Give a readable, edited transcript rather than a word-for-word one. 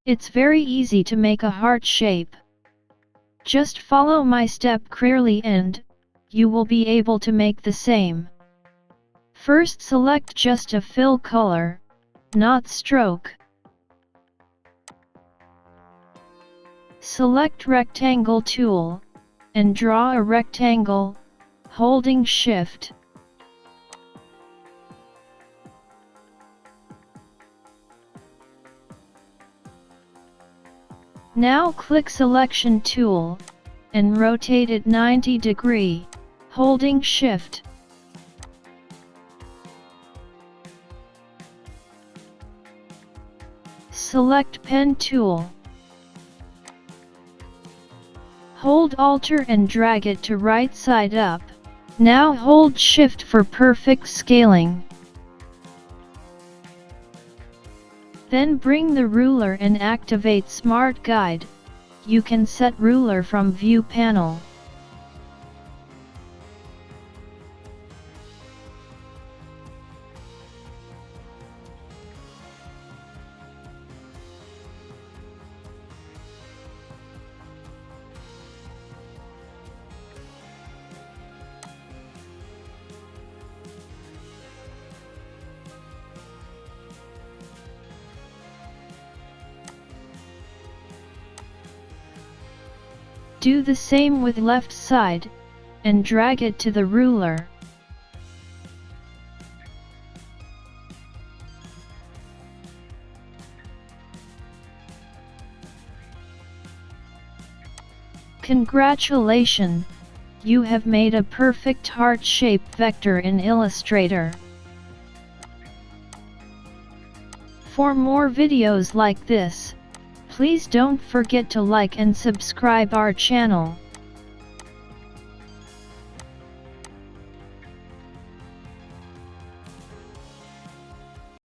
It's very easy to make a heart shape. Just follow my step clearly and you will be able to make the same. First select just a fill color, not stroke. Select Rectangle tool, and draw a rectangle, holding Shift. Now click Selection tool, and rotate it 90 degrees, holding Shift. Select Pen tool. Hold Alt and drag it to right side up. Now hold Shift for perfect scaling. Then bring the ruler and activate Smart Guide. You can set ruler from View panel. Do the same with left side, and drag it to the ruler. Congratulations! You have made a perfect heart-shaped vector in Illustrator. For more videos like this, please don't forget to like and subscribe our channel.